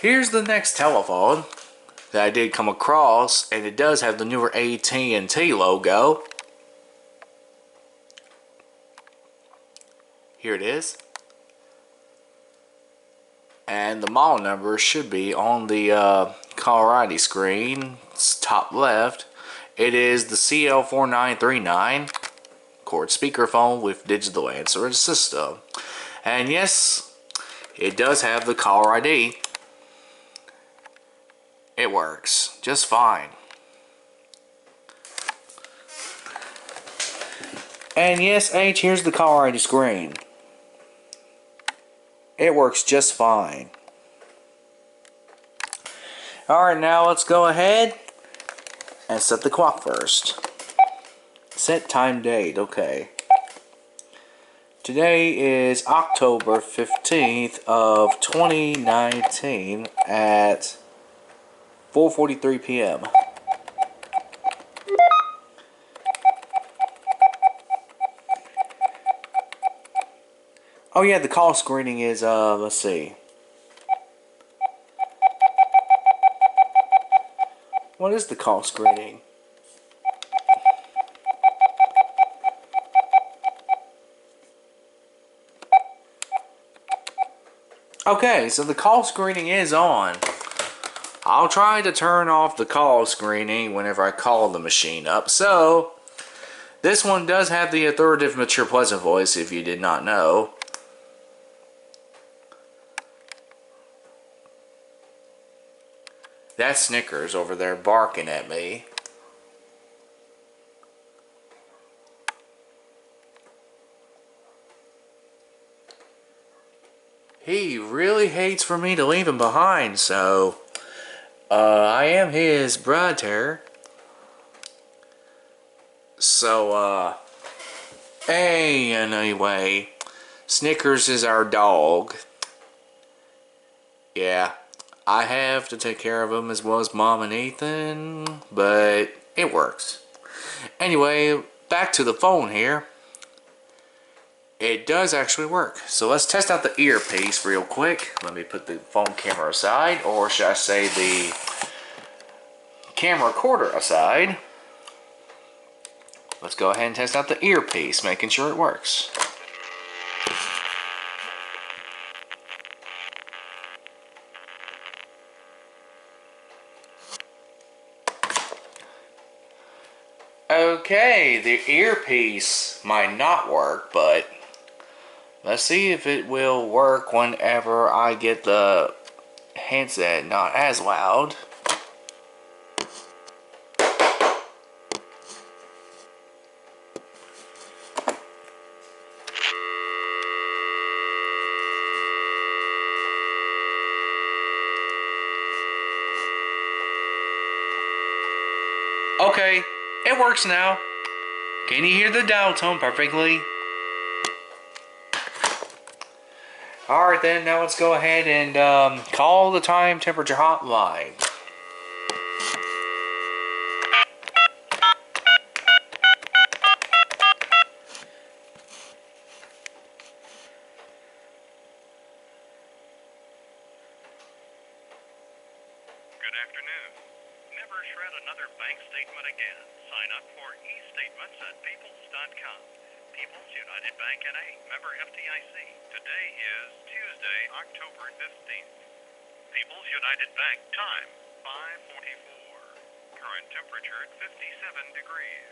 Here's the next telephone that I did come across, and it does have the newer AT&T logo. Here it is. And the model number should be on the caller ID screen. It's top left. It is the CL4939 Corded Speakerphone with digital answering system. And yes, it does have the caller ID. It works just fine. And yes, H, here's the caller ID screen. It works just fine. Alright, now let's go ahead and set the clock first. Set time date, okay. Today is October 15th of 2019 at 4:43 p.m. Oh yeah, the call screening is, let's see. What is the call screening? Okay, so the call screening is on. I'll try to turn off the call screening whenever I call the machine up. So, this one does have the authoritative, mature, pleasant voice, if you did not know. That's Snickers over there barking at me. He really hates for me to leave him behind, so I am his brother. So, anyway, Snickers is our dog. Yeah, I have to take care of him as well as Mom and Ethan, but it works. Anyway, back to the phone here. It does actually work. So let's test out the earpiece real quick. Let me put the phone camera aside, or should I say the camera recorder aside. Let's go ahead and test out the earpiece, making sure it works. Okay, the earpiece might not work, but let's see if it will work whenever I get the handset not as loud. Okay, it works now. Can you hear the dial tone perfectly? Alright then, now let's go ahead and call the time temperature hotline. Good afternoon. Never shred another bank statement again. Sign up for e-statements at peoples.com. Peoples United Bank N.A. Member FDIC. Today is Tuesday, October 15th. Peoples United Bank. Time, 5:44. Current temperature at 57 degrees.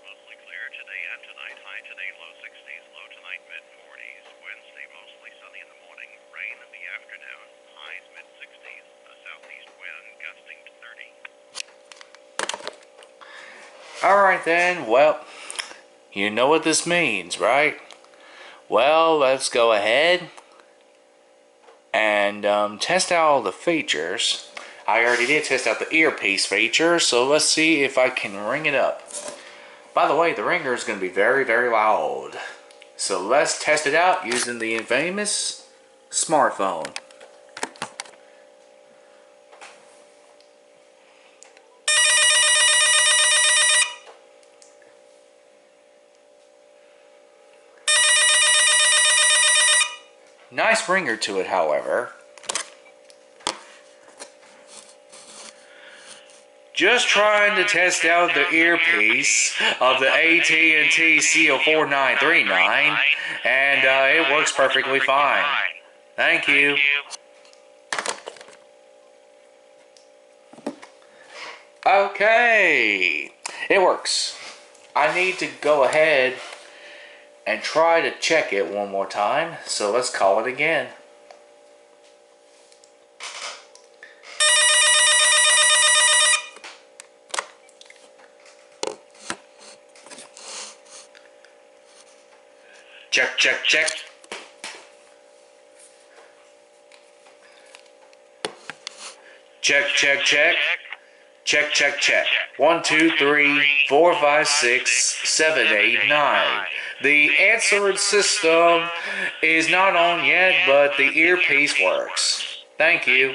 Mostly clear today and tonight. High today, low 60s. Low tonight, mid-40s. Wednesday, mostly sunny in the morning. Rain in the afternoon. Highs mid-60s. A southeast wind gusting to 30. Alright then, well, you know what this means, right? Well, let's go ahead and test out all the features. I already did test out the earpiece feature, so let's see if I can ring it up. By the way, the ringer is going to be very, very loud. So let's test it out using the infamous smartphone. Nice ringer to it, however. Just trying to test out the earpiece of the AT&T CL4939, and it works perfectly fine. Thank you. Okay, it works. I need to go ahead and try to check it one more time, so let's call it again. Check, check, check. Check, check, check. Check, check, check. 1, 2, 3, 4, 5, 6, 7, 8, 9. The answering system is not on yet, but the earpiece works. Thank you.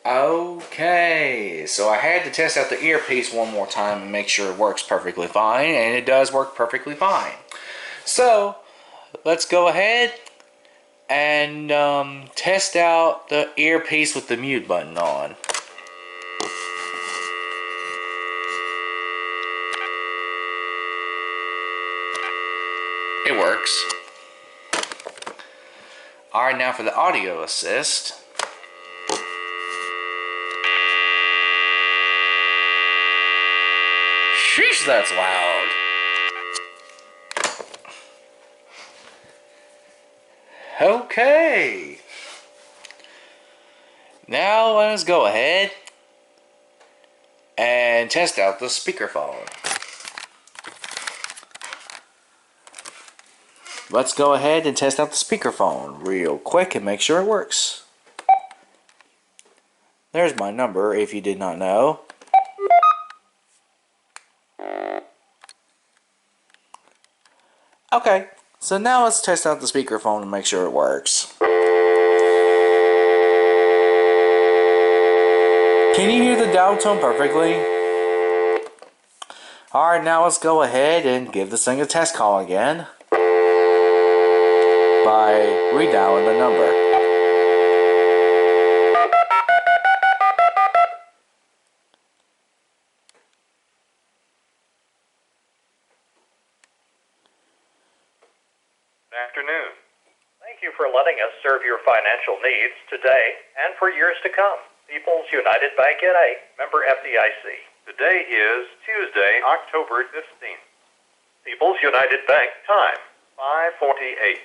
Okay, so I had to test out the earpiece one more time and make sure it works perfectly fine, and it does work perfectly fine. So, let's go ahead and test out the earpiece with the mute button on. It works. Alright, now for the audio assist. Sheesh, that's loud. Okay. Now let's go ahead and test out the speakerphone. Let's go ahead and test out the speakerphone real quick and make sure it works. There's my number if you did not know. Okay, so now let's test out the speakerphone and make sure it works. Can you hear the dial tone perfectly? Alright, now let's go ahead and give this thing a test call again by redialing the number. Afternoon. Thank you for letting us serve your financial needs today and for years to come. People's United Bank N.A., member FDIC. Today is Tuesday, October 15th. People's United Bank time, 5:48.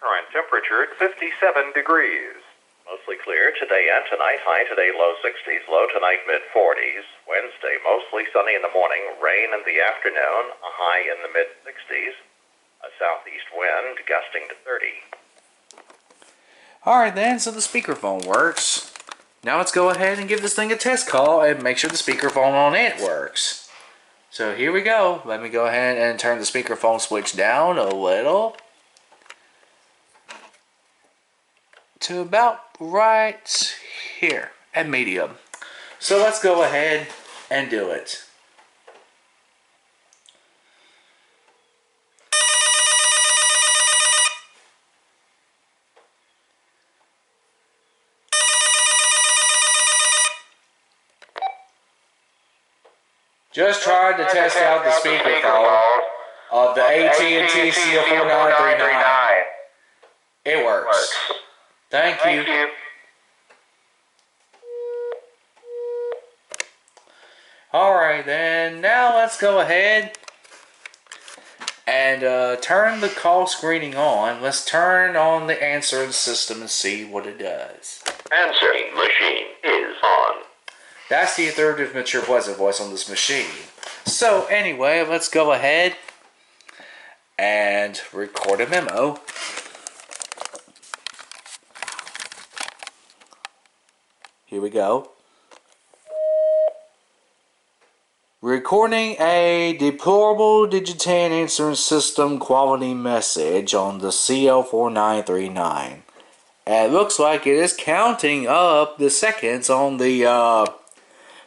Current temperature 57 degrees. Mostly clear today and tonight. High today low 60s, low tonight mid 40s. Wednesday mostly sunny in the morning, rain in the afternoon, a high in the mid 60s. A southeast wind gusting to 30. Alright then, so the speakerphone works. Now let's go ahead and give this thing a test call and make sure the speakerphone on it works. So here we go. Let me go ahead and turn the speakerphone switch down a little to about right here at medium. So let's go ahead and do it. Just tried to test out the speakerphone of the AT&T CL4939. It works. Thank you. Alright then, now let's go ahead and turn the call screening on. Let's turn on the answering system and see what it does. Answering machine is on. That's the authoritative, mature, pleasant voice on this machine. So anyway, let's go ahead and record a memo. Here we go. Recording a deplorable digitan answering system quality message on the CL4939. And it looks like it is counting up the seconds on the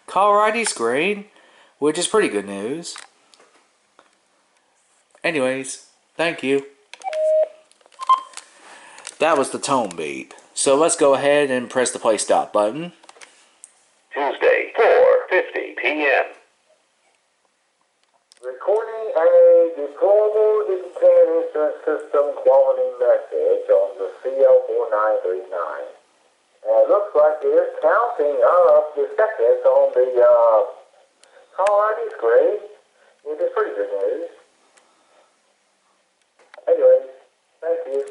caller ID screen, which is pretty good news. Anyways, thank you. That was the tone beep. So let's go ahead and press the play stop button. Tuesday, 4:50 p.m. Recording a deplorable digitan insurance system quality message on the CL4939. And it looks like it's counting up the seconds on the call ID screen, which is pretty good news. Anyway, thank you.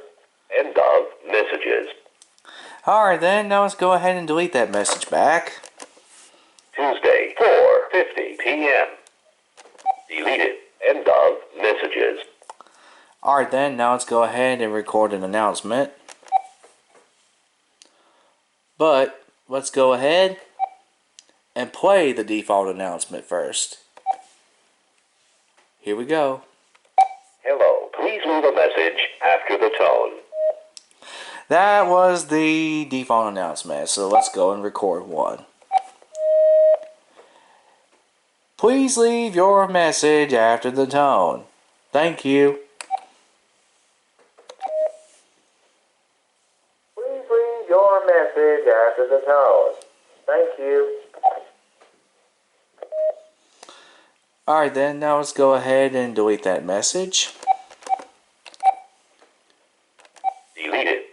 End of messages. Alright then, now let's go ahead and delete that message back. Tuesday, 4:50 p.m. Deleted. End of messages. Alright then, now let's go ahead and record an announcement. But, let's go ahead and play the default announcement first. Here we go. Hello, please leave a message after the tone. That was the default announcement, so let's go and record one. Please leave your message after the tone. Thank you. Please leave your message after the tone. Thank you. Alright then, now let's go ahead and delete that message. Deleted.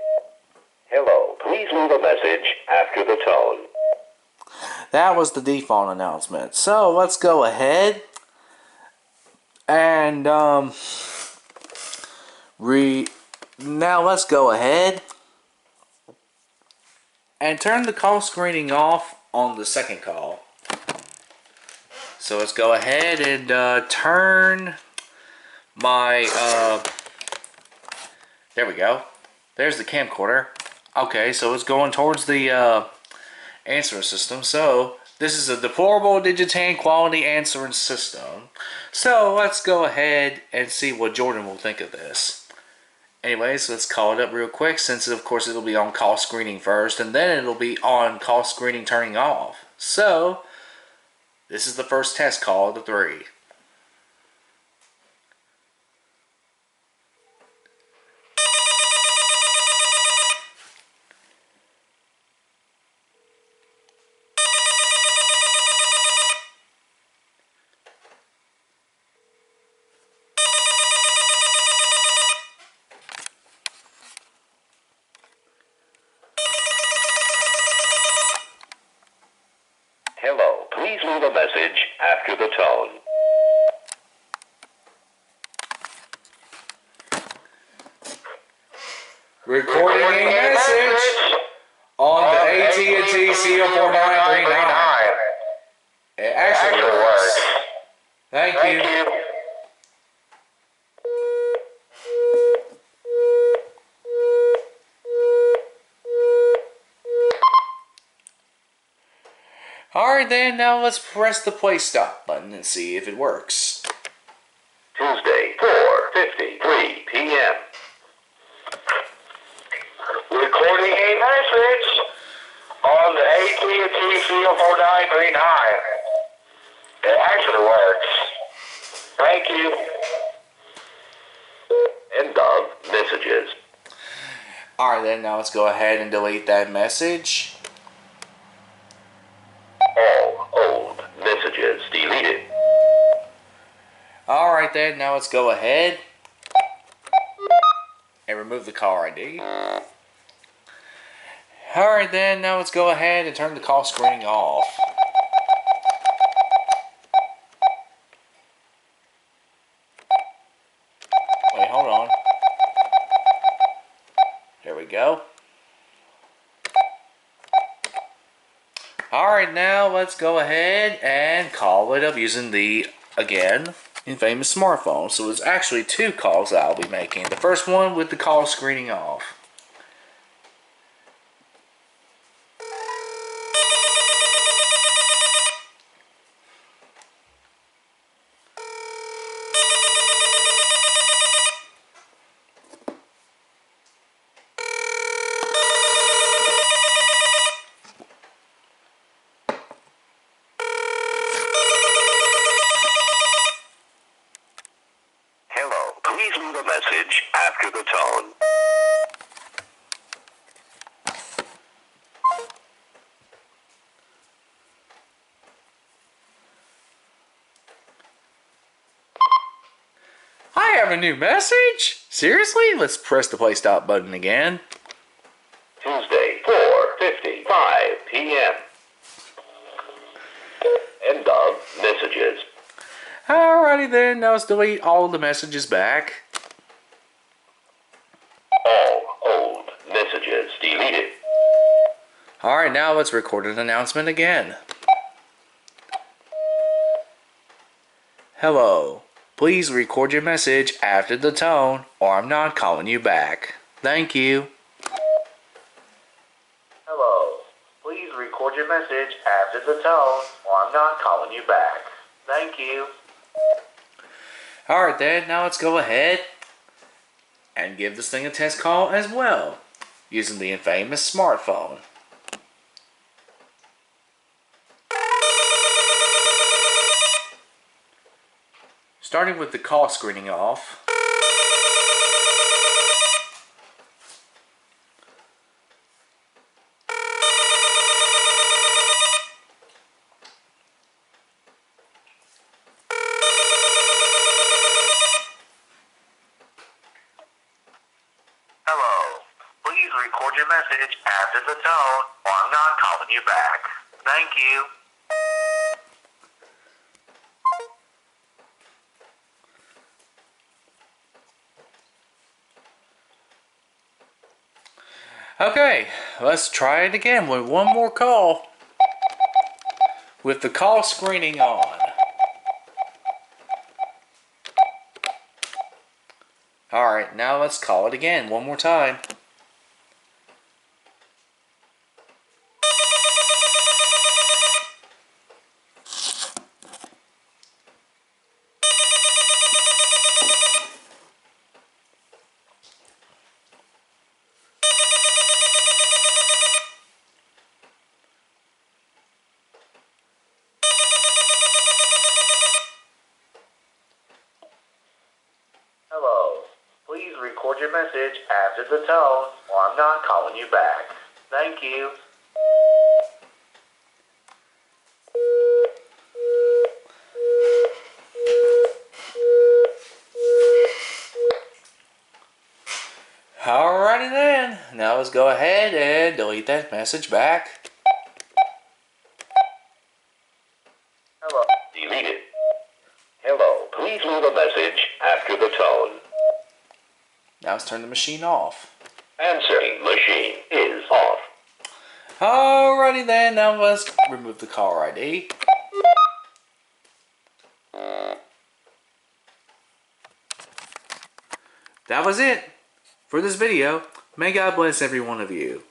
Hello, please leave a message after the tone. That was the default announcement. So let's go ahead and now let's go ahead and turn the call screening off on the second call. So let's go ahead and turn my there we go. There's the camcorder. Okay, so it's going towards the answering system. So this is a deplorable digitan quality answering system. So let's go ahead and see what Jordan will think of this. Anyways, let's call it up real quick, since of course it'll be on call screening first, and then it'll be on call screening turning off. So this is the first test call of the 3. Hello, please leave a message after the tone. Recording a message on the AT&T CL4939. It actually works. Thank you. Alright then, now let's press the play stop button and see if it works. Tuesday, 4:53 p.m. Recording a message on the AT&T CL4939. It actually works. Thank you. End of messages. Alright then, now let's go ahead and delete that message. All old messages deleted. Alright then, now let's go ahead and remove the caller ID. Alright then, now let's go ahead and turn the call screening off. Wait, hold on. There we go. Alright, now let's go ahead and call it up using the, again, infamous smartphone. So it's actually 2 calls that I'll be making. The first one with the call screening off. Hello, please leave a message after the tone. new message? Seriously? Let's press the play stop button again. Tuesday, 4:55 p.m. End of messages. Alrighty then, now let's delete all the messages back. All old messages deleted. Alright, now let's record an announcement again. Hello. Please record your message after the tone or I'm not calling you back. Thank you. Hello. Please record your message after the tone or I'm not calling you back. Thank you. Alright then, now let's go ahead and give this thing a test call as well, using the infamous smartphone. Starting with the call screening off. Hello. Please record your message after the tone or I'm not calling you back. Thank you. Okay, let's try it again with one more call. With the call screening on. Alright, now let's call it again one more time. Hello. Please record your message after the tone or I'm not calling you back. Thank you. Alrighty then. Now let's go ahead and delete that message back. Hello. Deleted. Hello. Please leave a message after the tone. Now let's turn the machine off. Answering machine is off. Alrighty then, now let's remove the caller ID. That was it for this video. May God bless every one of you.